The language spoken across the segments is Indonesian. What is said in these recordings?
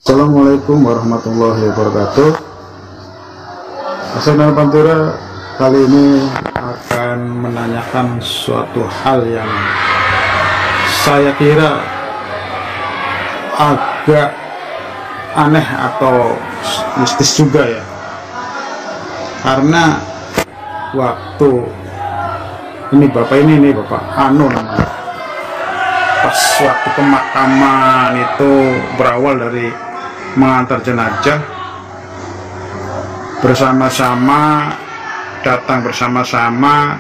Assalamualaikum warahmatullahi wabarakatuh. Asal Pantura kali ini akan menanyakan suatu hal yang saya kira agak aneh atau mistis juga ya, karena waktu ini Bapak Anu namanya, pas waktu pemakaman itu berawal dari mengantar jenazah bersama-sama, datang bersama-sama,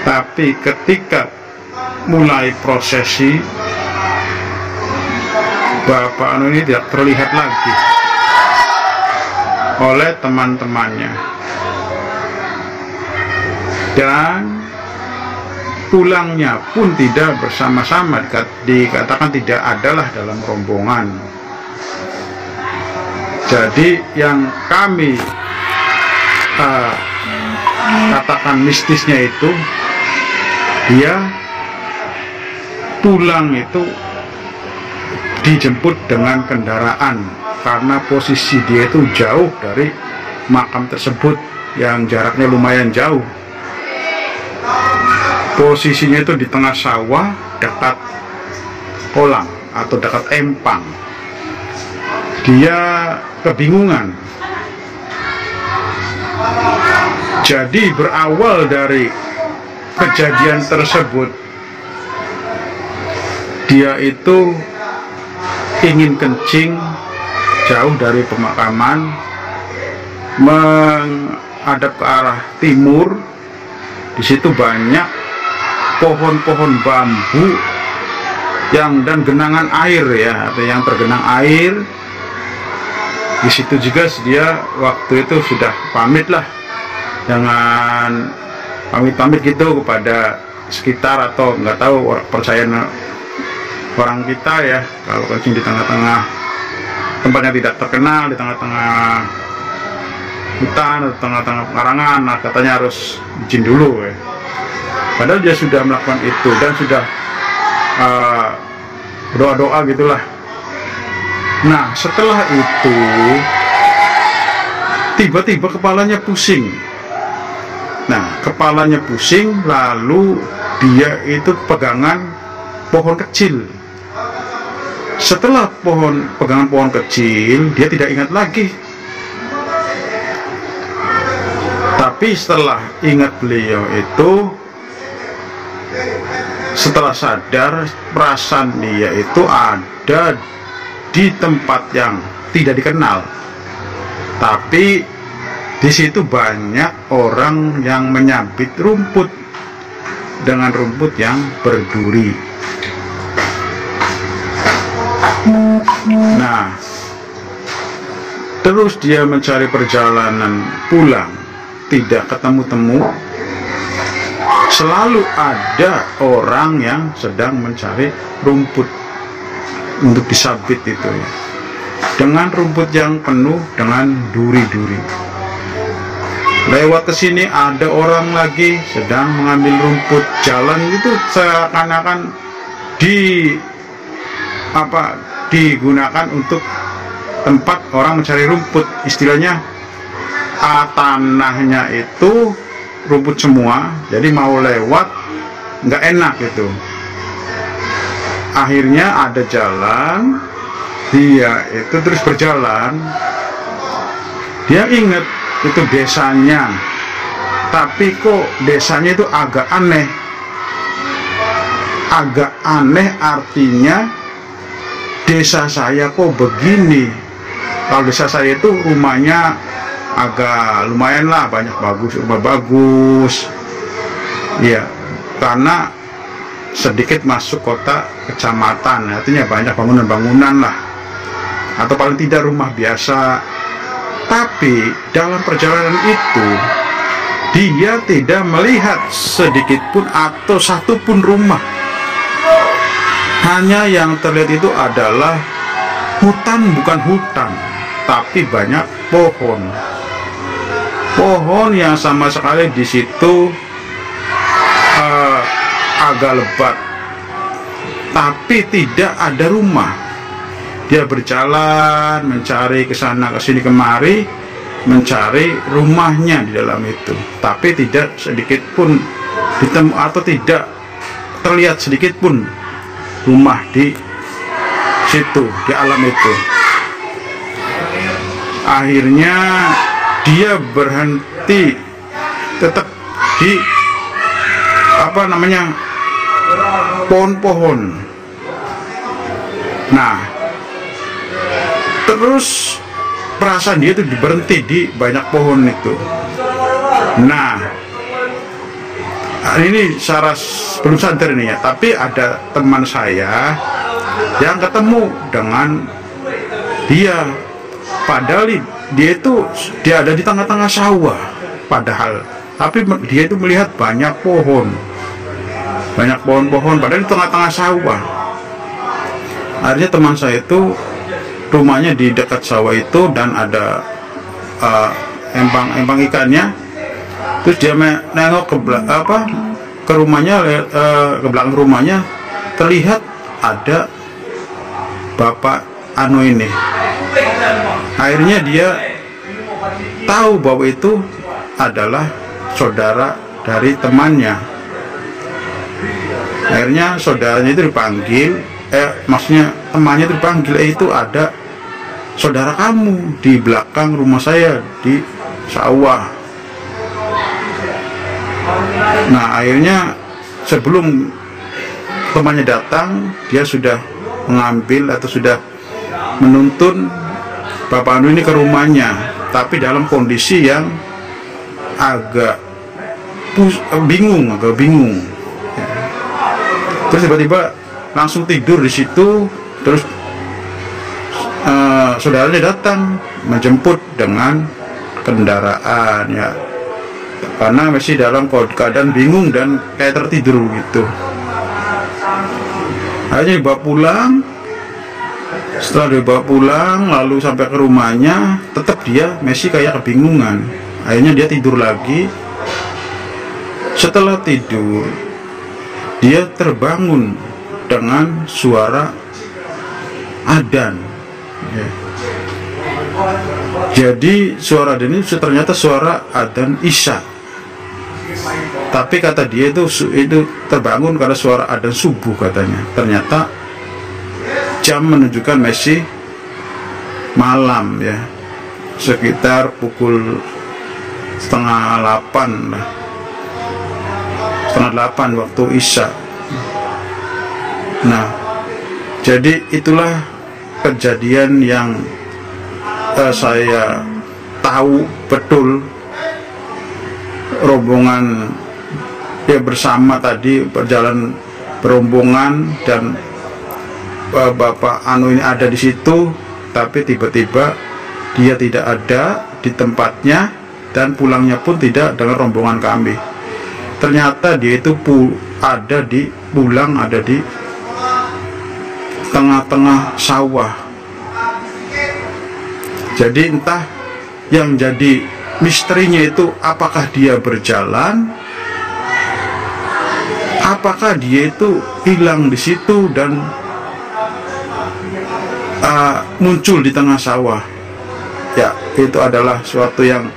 tapi ketika mulai prosesi Bapak Anu ini tidak terlihat lagi oleh teman-temannya, dan pulangnya pun tidak bersama-sama, dikatakan tidak adalah dalam rombongan. Jadi yang kami katakan mistisnya itu, dia pulang itu dijemput dengan kendaraan, karena posisi dia itu jauh dari makam tersebut yang jaraknya lumayan jauh. Posisinya itu di tengah sawah dekat kolam atau dekat empang. Dia kebingungan. Jadi berawal dari kejadian tersebut, dia itu ingin kencing jauh dari pemakaman, menghadap ke arah timur. Di situ banyak pohon-pohon bambu dan genangan air ya, atau yang tergenang air. Di situ juga dia waktu itu sudah pamit lah, dengan pamit gitu kepada sekitar, atau nggak tahu percayaan orang kita ya, kalau kencing di tengah-tengah tempatnya tidak terkenal, di tengah-tengah hutan atau tengah-tengah pekarangan, nah katanya harus izin dulu ya. Padahal dia sudah melakukan itu dan sudah doa-doa gitulah. Nah setelah itu tiba-tiba kepalanya pusing. Nah kepalanya pusing, lalu dia itu pegangan pohon kecil. Setelah pegangan pohon kecil, dia tidak ingat lagi. Tapi setelah ingat beliau itu, setelah sadar, perasaan dia itu ada di tempat yang tidak dikenal, tapi di situ banyak orang yang menyabit rumput dengan rumput yang berduri. Nah, terus dia mencari perjalanan pulang, tidak ketemu-temu. Selalu ada orang yang sedang mencari rumput untuk disabit itu ya, dengan rumput yang penuh dengan duri-duri. Lewat ke sini ada orang lagi sedang mengambil rumput, jalan itu seakan-akan digunakan untuk tempat orang mencari rumput. Istilahnya tanahnya itu rumput semua, jadi mau lewat nggak enak gitu. Akhirnya ada jalan, dia itu terus berjalan. Dia ingat itu desanya, tapi kok desanya itu agak aneh. Agak aneh artinya, desa saya kok begini. Kalau desa saya itu rumahnya agak lumayan lah, banyak rumah bagus ya, karena sedikit masuk kota kecamatan, artinya banyak bangunan-bangunan lah, atau paling tidak rumah biasa. Tapi dalam perjalanan itu dia tidak melihat sedikit pun atau satu pun rumah. Hanya yang terlihat itu adalah hutan, bukan hutan, tapi banyak pohon. Pohon yang sama sekali di situ agak lebat, tapi tidak ada rumah. Dia berjalan mencari ke sana ke sini kemari, mencari rumahnya di dalam itu, tapi tidak sedikit pun ditemu atau tidak terlihat sedikit pun rumah di situ, di alam itu. Akhirnya dia berhenti tetap di pohon-pohon. Nah, terus perasaan dia itu berhenti di banyak pohon itu. Nah, ini secara belum sadar ini ya, tapi ada teman saya yang ketemu dengan dia, padahal dia ada di tengah-tengah sawah, padahal, tapi dia itu melihat banyak pohon-pohon padahal di tengah-tengah sawah. Akhirnya teman saya itu rumahnya di dekat sawah itu dan ada empang ikannya. Terus dia nengok ke rumahnya, ke belakang rumahnya terlihat ada bapak ini. Akhirnya dia tahu bahwa itu adalah saudara dari temannya. Akhirnya saudaranya itu dipanggil, maksudnya temannya itu dipanggil, itu ada saudara kamu di belakang rumah saya di sawah. Nah, akhirnya sebelum temannya datang, dia sudah mengambil atau sudah menuntun bapak ini ke rumahnya, tapi dalam kondisi yang agak bingung. Terus tiba-tiba langsung tidur di situ. Terus saudaranya datang menjemput dengan kendaraan ya, karena masih dalam keadaan bingung dan kayak tertidur gitu. Akhirnya dibawa pulang. Setelah dibawa pulang lalu sampai ke rumahnya, tetap dia masih kayak kebingungan. Akhirnya dia tidur lagi. Setelah tidur, dia terbangun dengan suara adzan ya. Jadi suara adzan itu ternyata suara adzan Isya. Tapi kata dia itu terbangun karena suara adzan subuh katanya. Ternyata jam menunjukkan masih malam ya, sekitar pukul setengah 8 waktu Isya. Nah, jadi itulah kejadian yang saya tahu betul. Rombongan ya bersama tadi berjalan berombongan dan bapak ini ada di situ, tapi tiba-tiba dia tidak ada di tempatnya dan pulangnya pun tidak dengan rombongan kami. Ternyata dia itu ada di tengah-tengah sawah. Jadi entah yang jadi misterinya itu, apakah dia berjalan, apakah dia itu hilang di situ dan muncul di tengah sawah. Ya, itu adalah suatu yang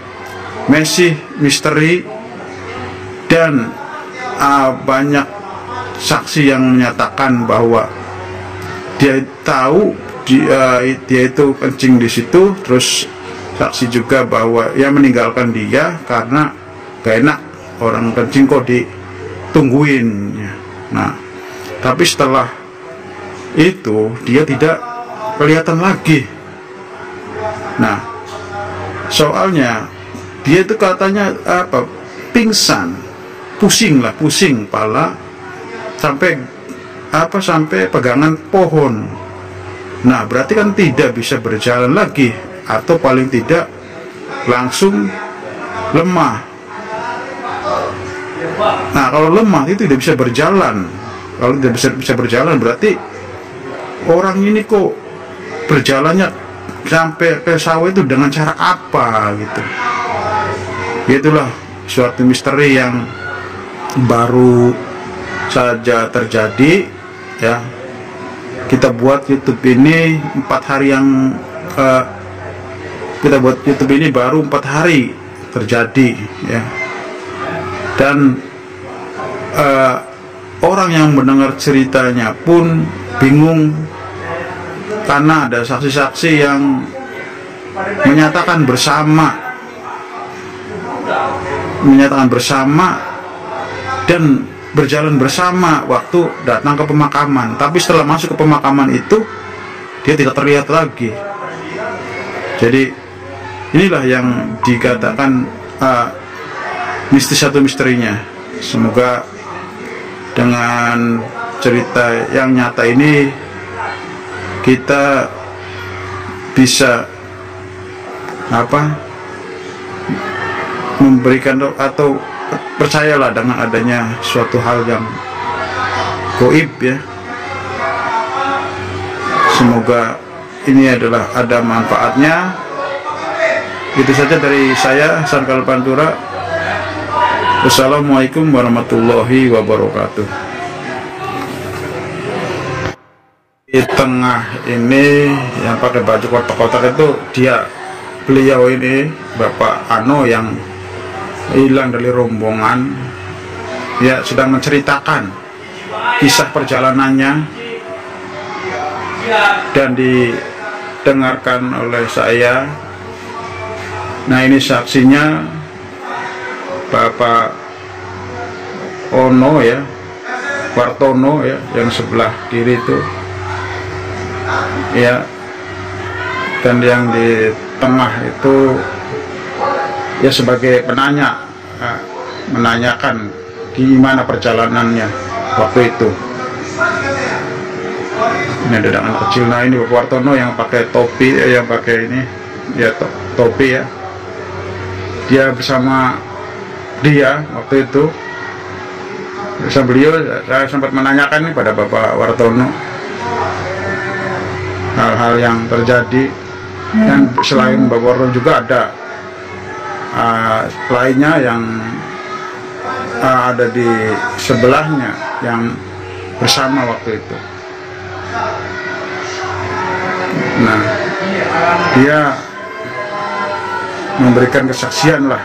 masih misteri. Dan banyak saksi yang menyatakan bahwa dia tahu dia itu kencing di situ. Terus saksi juga bahwa ia meninggalkan dia karena gak enak orang kencing kok ditungguin. Nah, tapi setelah itu dia tidak kelihatan lagi. Nah, soalnya dia itu katanya pingsan, pusing kepala sampai pegangan pohon. Nah, berarti kan tidak bisa berjalan lagi, atau paling tidak langsung lemah. Nah, kalau lemah itu tidak bisa berjalan. Kalau tidak bisa berjalan berarti orang ini kok berjalannya sampai ke sawah itu dengan cara apa gitu. Itulah suatu misteri yang baru saja terjadi ya. kita buat YouTube ini 4 hari yang kita buat YouTube ini baru 4 hari terjadi ya, dan orang yang mendengar ceritanya pun bingung karena ada saksi-saksi yang menyatakan bersama dan berjalan bersama waktu datang ke pemakaman, tapi setelah masuk ke pemakaman itu dia tidak terlihat lagi. Jadi inilah yang dikatakan mistis atau misterinya. Semoga dengan cerita yang nyata ini kita bisa memberikan atau percayalah dengan adanya suatu hal yang gaib ya. Semoga ini adalah ada manfaatnya. Itu saja dari saya, Hasan Kalpantura. Wassalamualaikum warahmatullahi wabarakatuh. Di tengah ini yang pakai baju kotak-kotak itu beliau ini Bapak Ano yang hilang dari rombongan ya, sedang menceritakan kisah perjalanannya dan didengarkan oleh saya. Nah, ini saksinya Bapak Ono ya, Wartono ya, yang sebelah kiri itu ya, dan yang di tengah itu ya sebagai penanya, menanyakan gimana perjalanannya waktu itu. Ini ada anak kecil. Nah, ini Bapak Wartono yang pakai topi, yang pakai ini ya, topi ya. Dia bersama dia waktu itu, bersama beliau. Saya sempat menanyakan nih pada Bapak Wartono hal-hal yang terjadi, dan selain Bapak Wartono juga ada lainnya yang ada di sebelahnya yang bersama waktu itu. Nah, dia memberikan kesaksian lah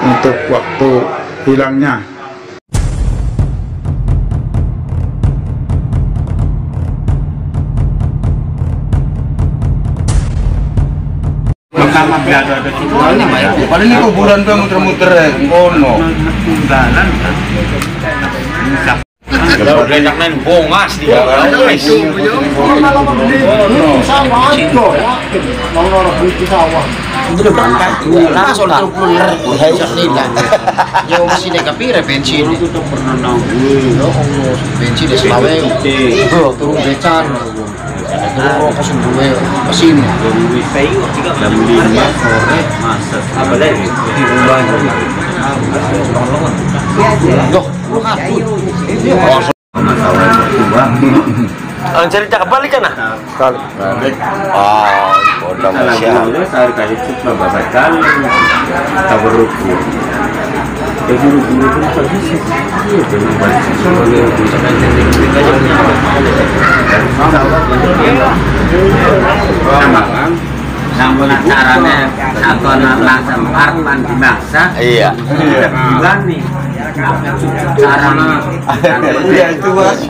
untuk waktu hilangnya. Pertama biasa ada cukurannya, paling ini kuburan tuh muter-muter kono. Kalau enak main bongas dia. Udah berangkat langsung lah. Hajar nih lah. Yo masih naik kapire bensin. Bensin deh selawe. Turun becan. Turun kosong dua mesin. Jam 5 sore masak. Apa lagi? Loh, lu ngaku. Ang cerita kebalik kan? Balik. Ah, udah masih. Saya kasih cuma babakan tabaruku. Guru-guru itu servisi. Iya, benar banget. Soalnya sama kan? Namun caranya atau langsung arpan dibaksa. Iya. Bulan nih. Caranya. Iya itu Mas.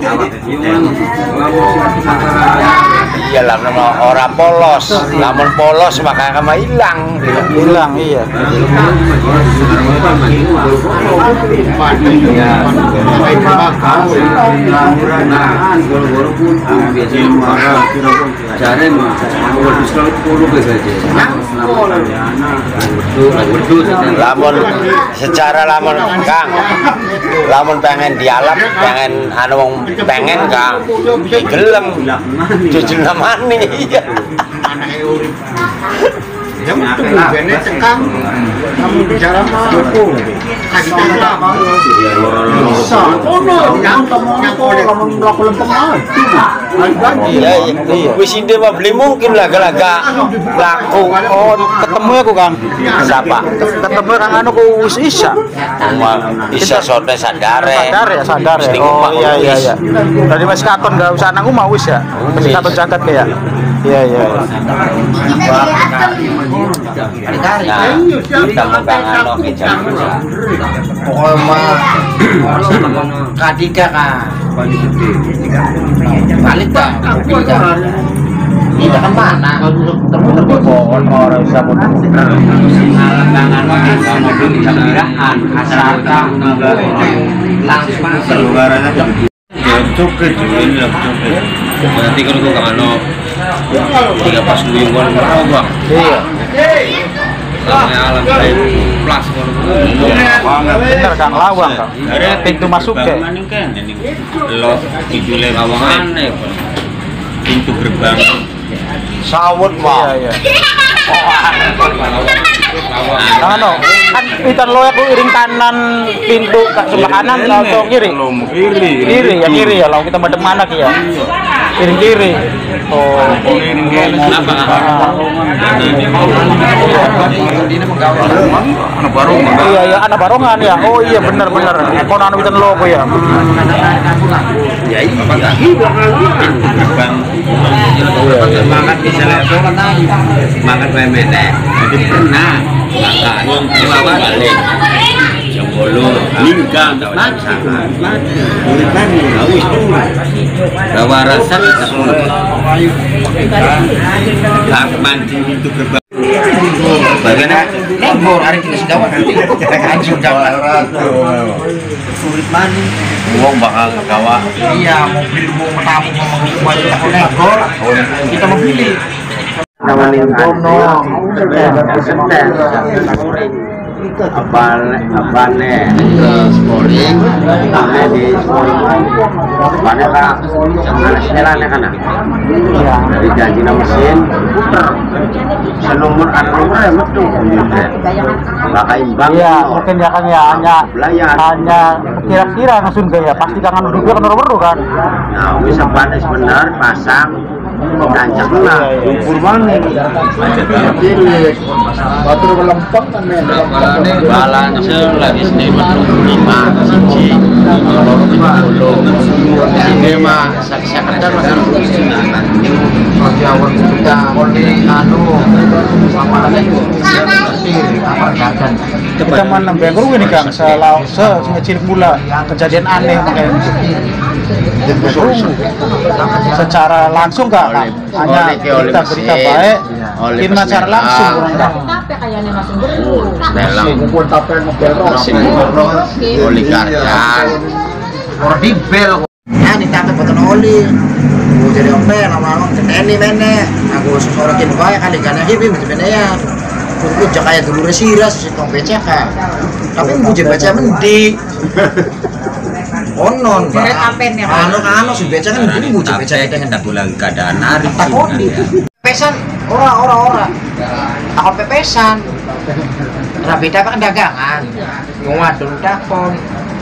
Iya lah, orang polos, namun polos makanya kamu hilang, iya. Lamun secara lamun Kang, lamun pengen dialap, pengen pengen Kang, gelem jujur namanya. itu bene cekang. Kamu bicara mah Joko. Kasih tahu. Bisa. Yang kamu melakukan lempeng Iya, wis ide mah beli mungkin laga-laga laku. Oh, ketemu aku Kang. Siapa? Ketemu Kang anu ku wis isa. Bisa sore sadare. Sadar ya. Oh iya. Tadi Mas Katon enggak usah nang omah wis ya. Mas Katon catat ya. Iya. Kita megang anu ke jam. pokoknya mah kadika kan balik dah kita kan mana terus pohon orang bisa langsung Keluarannya cukup ini cukup. Nanti kalau gue kano tiga pas duyung gue mau bang. Iya. Alam saya plus Bener Kang lawang Kang. Pintu masuk ke. Lo hidule kawangan pintu gerbang. Sawut mah. Iya. Nah, no. Kan ikan loyak lu iring kanan pintu ke sebelah kanan atau kiri? Kiri ya. Lalu kita madep mana ya? Iring kiri. Oh. Kenapa? Anak barongan. Iya, anak barongan ya. Oh iya benar. Kono anu ikan logo ya. Ya iya. Gerbang. Makan bisa lepo makan remene. Jadi pernah makan lewat balik. Jambolo, lingkang, macan, kulitan, awis tuh. Bawa rasa mandi itu gerbang. Bagaimana? lembur hari kita sudah nanti langsung jalan sulit mandi Uang bakal kawa. iya mobil mau tamu mau negor kita mau pilih Namanin kono. Abane sporing ame di sporing abane ka anak setelahnya kan dari janji na mesin puter selumur ya metu maka imbang Iya, mungkin ya kan ya hanya kira-kira langsung ya pasti jangan duduk kan baru kan. nah bisa panas benar pasang tancap lah ukur mana pilih batur melempeng kan Balance lagi sini 45 siji. ini mah sekedar masalah di awal kita mulai anu sama itu apa jajan Kita mana bengkru ini Kang, cilik mula kejadian aneh makanya. Secara langsung Kak, hanya berita baik, gimana cara langsung kurang Kak? oli karyan orang di bel nah ditata botol oli mau jadi apa lama-lama ini mana aku sosorokin bae kali gana hibi macam ya aku kayak dulu resiras si tong becak tapi mau jadi baca mendi onon anu si becak kan jadi mau jadi becak kita bulan keadaan hari takut pesan ora takut pepesan rabeda kan dagangan ngadul takon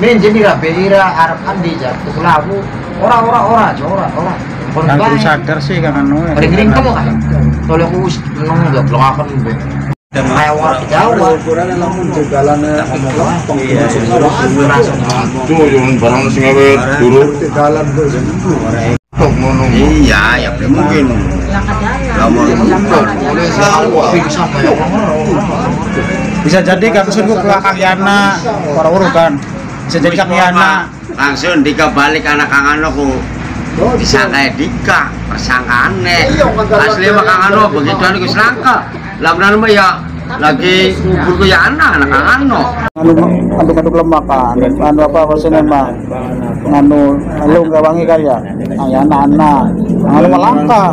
min jadi rabira arep andi jatuh lawu ora Kan sadar sih kan anu. ring kamu kan kalau aku nong enggak belakang be kayak war Jawa barang sing awet dulu iya ya mungkin Bisa jadi Kang Sun ke Kang Yana, orang kan. Bisa jadi Kang Yana. langsung dikebalik anak Kang Ano ku disangka Dika persangkaane asli mah Kang Ano begitu anu geus langka lamun mah ya lagi kubur ku ya anak Kang Ano Aduk lemak kan. Anu apa maksudnya mah? Anu enggak wangi kan ya. Kang Yana anak. Anu mah langka.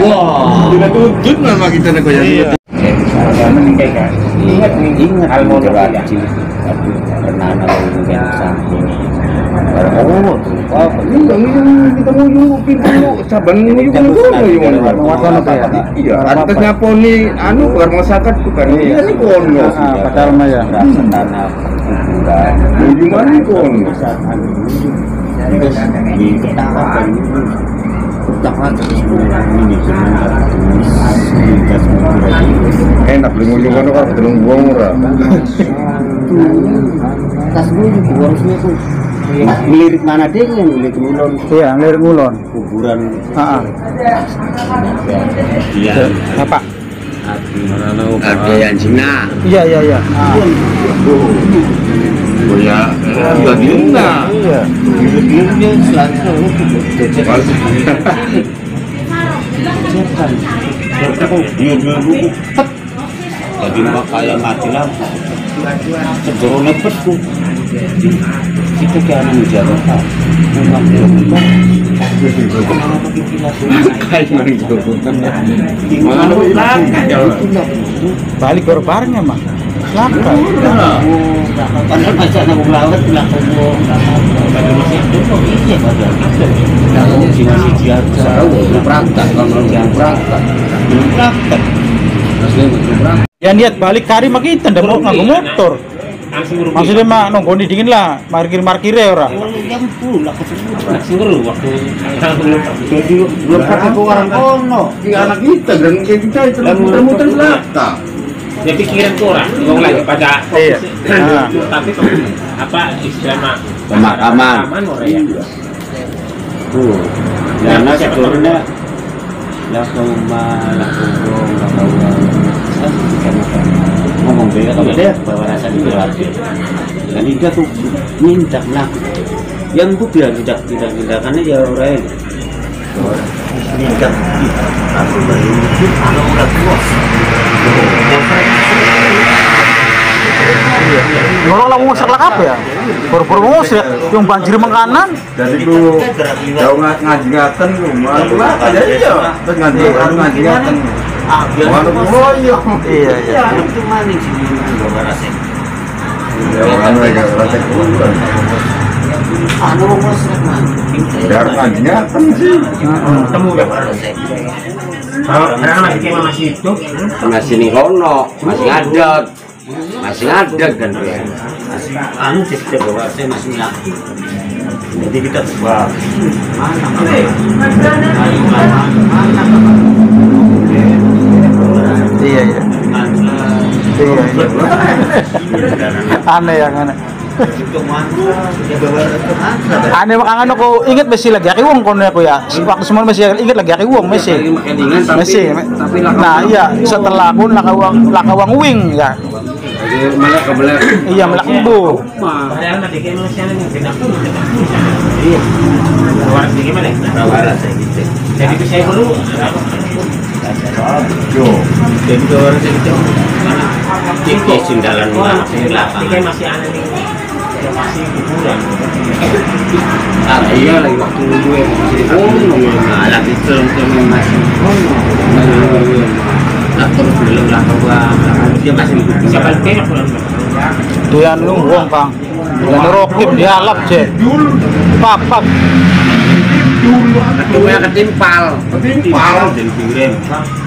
wah kita tuntut nama kita nih kayak ingat al mau berarti pernah nalar Oh, apa? Kita nguyuh pintu saban nguyuh kan Ngono ya. Iya, atas nyaponi anu bukan masyarakat bukan. Iya ni kono. Padahal mah ya. Rasa tanah kuburan. Nguyuh mana kono? Enak beli nguyuh kono kan belum buang ora. Tas dulu harusnya tuh melirik mana deh kan melirik ngulon. Iya, lirik ngulon. Kuburan. Heeh. Iya. Apa? Ada yang Cina. Iya, iya, iya. Oh ya, enggak gina. Iya. Melirik-liriknya selalu jadi makanya mati lampu sebelum lepet tuh itu kayak anu Jakarta memang Balik ke barengnya mah. Laka. padahal baca nak melawat belakang pada masih itu iya padahal kalau masih biasa berangkat kalau berangkat Ya niat balik kari mah kita ndak mau nganggo motor. Maksudnya mah nongkrong dingin lah, markir ya ora. yang pula kesini waktu jadi belum pakai ke orang kono Di anak kita dan kita itu muter-muter belakang. Ya pikiran tuh orang ngomong lagi pada Iya. tapi apa istilah Pemakaman. orang ya tuh karena sebenarnya lah kau malah ngomong beda kalau dia bawa rasa di hati dan dia tuh minta melakukan yang tuh biar tidak karena ya orang minta aku baru kalau udah puas Orang lah ngusir lah apa ya? Baru-baru ngusir yang banjir makanan. Dari itu jauh ngaji-ngaten rumah aja iya. Terus ngaji-ngaten. Waduh boyo. Iya, iya. itu maning sih bawa rasa Ya orang mereka rasa kurang. anu mas Biar ngaji-ngaten sih. temu ya karena masih hidup Masih nih kono, masih ngadet. Masih ngadet kan dia. anu kita bawa saya masih laki jadi kita coba Iya, iya. Iya, iya. Aneh yang aneh. Aneh makangan aku inget masih lagi aki wong kono aku ya. Waktu semua masih inget lagi aki wong masih. Masih. Nah, iya setelah pun lakawang wing ya. Malah kebelah. Iya melak embu. padahal nanti kayak manusia ini tidak iya orang sih gimana jadi itu saya perlu jadi orang itu Iki sindalan kayak masih aneh nih masih hiburan iya lagi waktu dulu ya masih lagi film masih terus belum lah dia masih siapa kayak Dia nung wong Kang. Dan rokip dialap je. Papak. Ketuanya ketimpal Dan kirim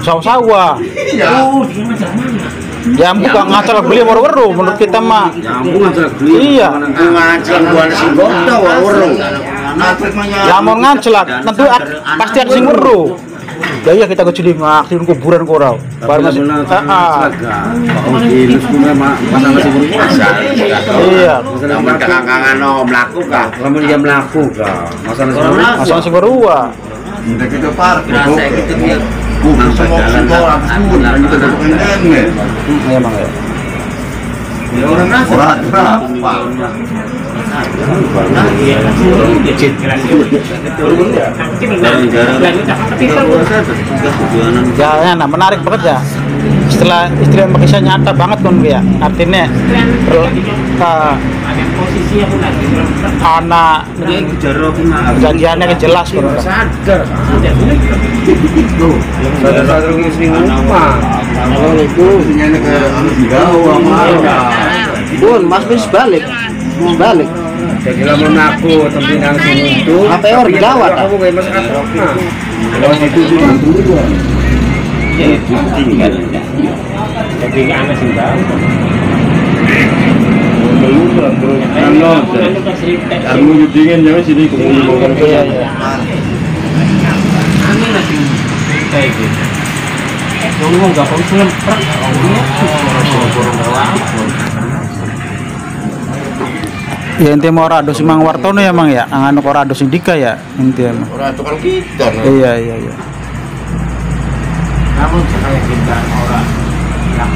Sawa-sawa. oh dia macam mana Ya buka ngacal beli waru-waru menurut kita mah. nyambung aja beli Iya. ngacel buan si godo waru Lamun ngancelat tentu pasti ada sing weru. Ya iya kita kecil ngaksin kuburan korau. Baru masih. Iya. namun kakak-kakak no melaku kah Lamun dia melaku kah? Masa sing weru ah. Kita kita parkir. rasa gitu dia Semua kita dapat ini. Iya Mang ya. Ya orang rasa berapa? Ya, nah menarik banget ya. Setelah istri kisah nyata banget kan ya. Artinya anak perjanjiannya jelas kan. Sadar-sadar ngisi rumah. Kalau itu nyana ke jauh sama. Bun, Mas bis balik. Balik. Jadi lamun aku tapi nang itu. Apa ya orang Jawa tak? Kamu kayak masyarakat. Kalau itu juga. Ya itu tinggal. Jadi nggak ada sih tahu. Kamu dingin jangan sini kumpul Aneh nasi kayak gitu. Tunggu nggak perlu selemprak. Ya inti mau rados Mang Wartono ya Mang ya, anu kok rados Indika ya inti emang. Orang itu kan kita. Iya. Namun saya kita orang yang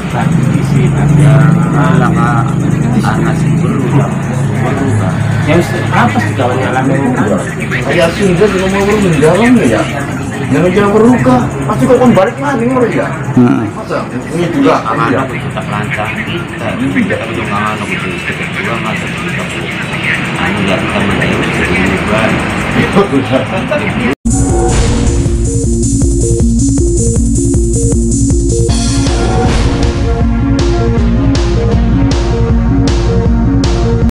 tradisi ada anak berubah. Yang apa sih kalau nyalamin Kayak Sunda juga mau berjalan ya. Jangan jangan berluka, pasti kau kan balik lagi mereka. Masa ini juga Anak tetap lancar kita. Tapi dong anak itu juga nggak ada kita. Anu ya teman-teman itu juga.